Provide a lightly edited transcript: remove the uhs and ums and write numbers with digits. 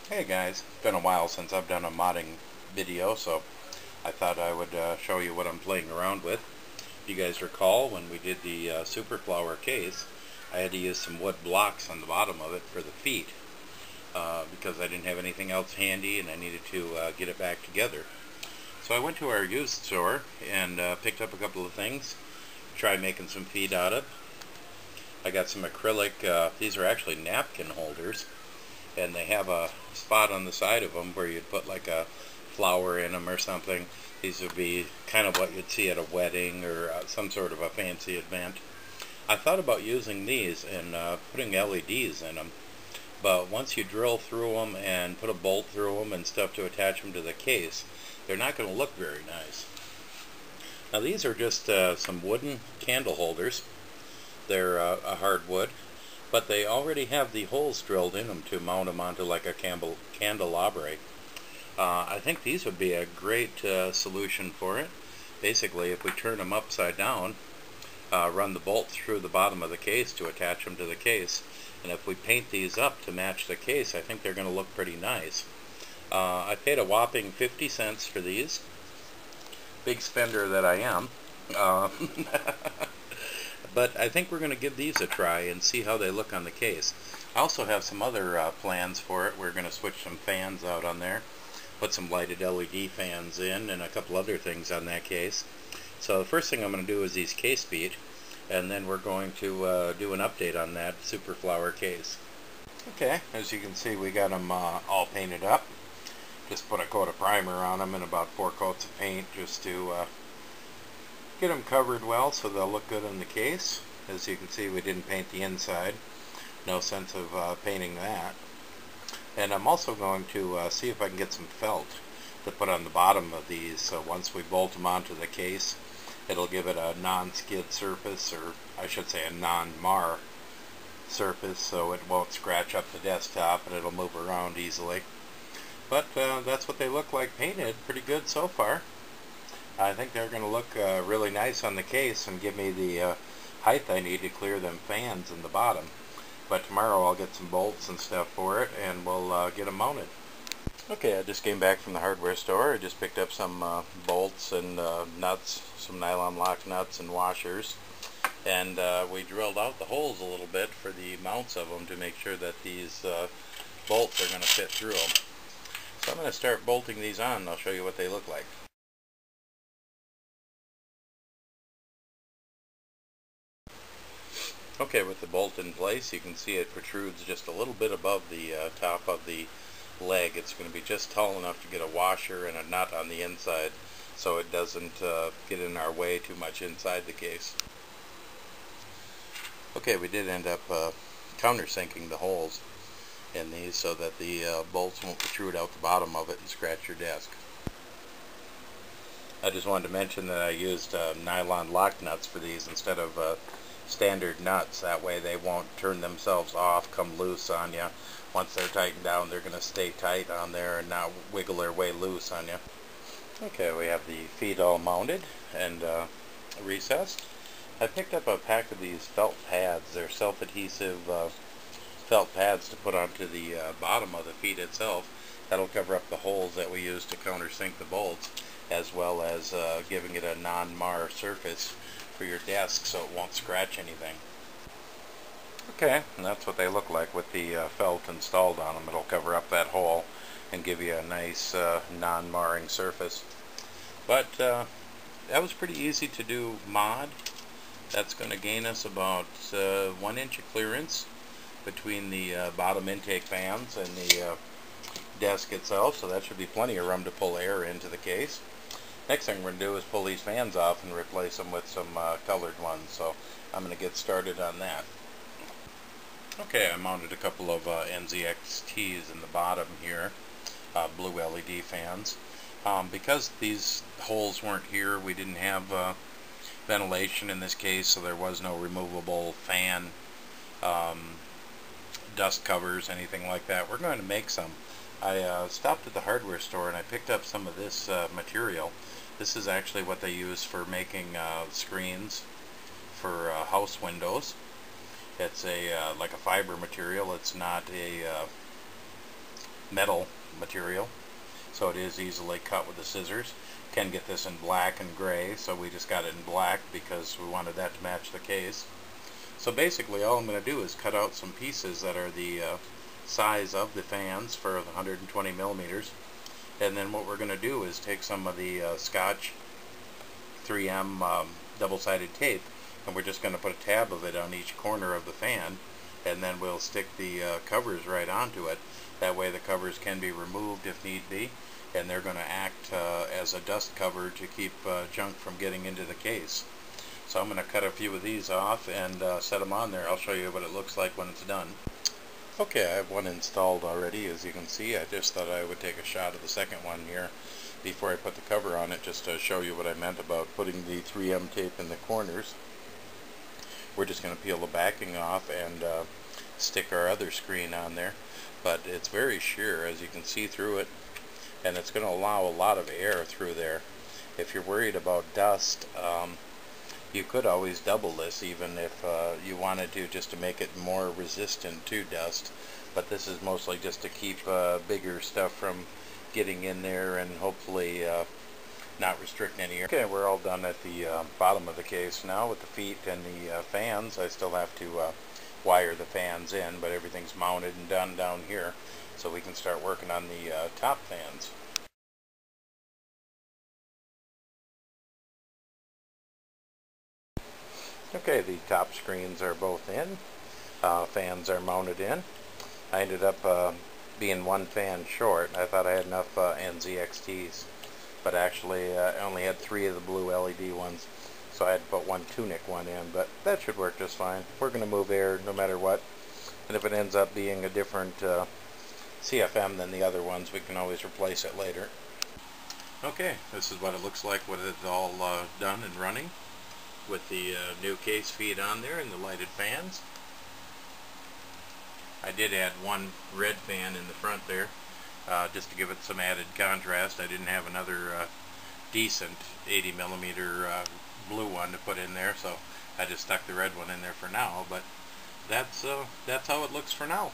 Hey guys, it's been a while since I've done a modding video, so I thought I would show you what I'm playing around with. If you guys recall, when we did the Superflower case, I had to use some wood blocks on the bottom of it for the feet because I didn't have anything else handy and I needed to get it back together. So I went to our used store and picked up a couple of things, tried making some feet out of. I got some acrylic, these are actually napkin holders, and they have a spot on the side of them where you'd put like a flower in them or something. These would be kind of what you'd see at a wedding or some sort of a fancy event. I thought about using these and putting LEDs in them, but once you drill through them and put a bolt through them and stuff to attach them to the case, they're not going to look very nice. Now these are just some wooden candle holders. They're a hardwood, but they already have the holes drilled in them to mount them onto like a candelabra. I think these would be a great solution for it. Basically, if we turn them upside down, run the bolt through the bottom of the case to attach them to the case, and if we paint these up to match the case, I think they're going to look pretty nice. I paid a whopping 50 cents for these. Big spender that I am. But I think we're going to give these a try and see how they look on the case. I also have some other plans for it. We're going to switch some fans out on there, put some lighted LED fans in, and a couple other things on that case. So the first thing I'm going to do is these case feet, and then we're going to do an update on that Superflower case. Okay, as you can see, we got them all painted up. Just put a coat of primer on them and about 4 coats of paint just to get them covered well so they'll look good in the case. As you can see, we didn't paint the inside. No sense of painting that. And I'm also going to see if I can get some felt to put on the bottom of these, so once we bolt them onto the case, it'll give it a non-skid surface, or I should say a non-mar surface, so it won't scratch up the desktop and it'll move around easily. But that's what they look like painted. Pretty good so far. I think they're going to look really nice on the case and give me the height I need to clear them fans in the bottom. But tomorrow I'll get some bolts and stuff for it and we'll get them mounted. Okay, I just came back from the hardware store. I just picked up some bolts and nuts, some nylon lock nuts and washers. And we drilled out the holes a little bit for the mounts of them to make sure that these bolts are going to fit through them. So I'm going to start bolting these on and I'll show you what they look like. Okay, with the bolt in place, you can see it protrudes just a little bit above the top of the leg. It's going to be just tall enough to get a washer and a nut on the inside so it doesn't get in our way too much inside the case. Okay, we did end up countersinking the holes in these so that the bolts won't protrude out the bottom of it and scratch your desk. I just wanted to mention that I used nylon lock nuts for these instead of standard nuts. That way they won't turn themselves off, come loose on you. Once they're tightened down, they're going to stay tight on there and not wiggle their way loose on you. Okay, we have the feet all mounted and recessed. I picked up a pack of these felt pads. They're self-adhesive felt pads to put onto the bottom of the feet itself. That'll cover up the holes that we use to countersink the bolts, as well as giving it a non-mar surface for your desk so it won't scratch anything. Okay, and that's what they look like with the felt installed on them. It'll cover up that hole and give you a nice non-marring surface. But that was pretty easy to do mod. That's going to gain us about 1 inch of clearance between the bottom intake fans and the desk itself, so that should be plenty of room to pull air into the case. Next thing we're going to do is pull these fans off and replace them with some colored ones, so I'm going to get started on that. Okay, I mounted a couple of NZXTs in the bottom here, blue LED fans. Because these holes weren't here, we didn't have ventilation in this case, so there was no removable fan, dust covers, anything like that. We're going to make some. I stopped at the hardware store and I picked up some of this material. This is actually what they use for making screens for house windows. It's a like a fiber material. It's not a metal material, so it is easily cut with the scissors. Can get this in black and gray, so we just got it in black because we wanted that to match the case. So basically all I'm going to do is cut out some pieces that are the size of the fans for the 120 millimeters, and then what we're going to do is take some of the Scotch 3M double-sided tape, and we're just going to put a tab of it on each corner of the fan, and then we'll stick the covers right onto it. That way the covers can be removed if need be, and they're going to act as a dust cover to keep junk from getting into the case. So I'm going to cut a few of these off and set them on there. I'll show you what it looks like when it's done. Okay, I have one installed already, as you can see. I just thought I would take a shot of the second one here before I put the cover on it, just to show you what I meant about putting the 3M tape in the corners. We're just going to peel the backing off and stick our other screen on there. But it's very sheer, as you can see through it, and it's going to allow a lot of air through there. If you're worried about dust, you could always double this, even if you wanted to, just to make it more resistant to dust. But this is mostly just to keep bigger stuff from getting in there and hopefully not restrict any air. Okay, we're all done at the bottom of the case now with the feet and the fans. I still have to wire the fans in, but everything's mounted and done down here, so we can start working on the top fans. Okay, the top screens are both in. Fans are mounted in. I ended up being one fan short. I thought I had enough NZXTs, but actually I only had 3 of the blue LED ones, so I had to put one Tunic one in, but that should work just fine. We're going to move air no matter what, and if it ends up being a different CFM than the other ones, we can always replace it later. Okay, this is what it looks like when it's all done and running, with the new case feed on there and the lighted fans. I did add one red fan in the front there, just to give it some added contrast. I didn't have another decent 80 millimeter blue one to put in there, so I just stuck the red one in there for now. But that's how it looks for now.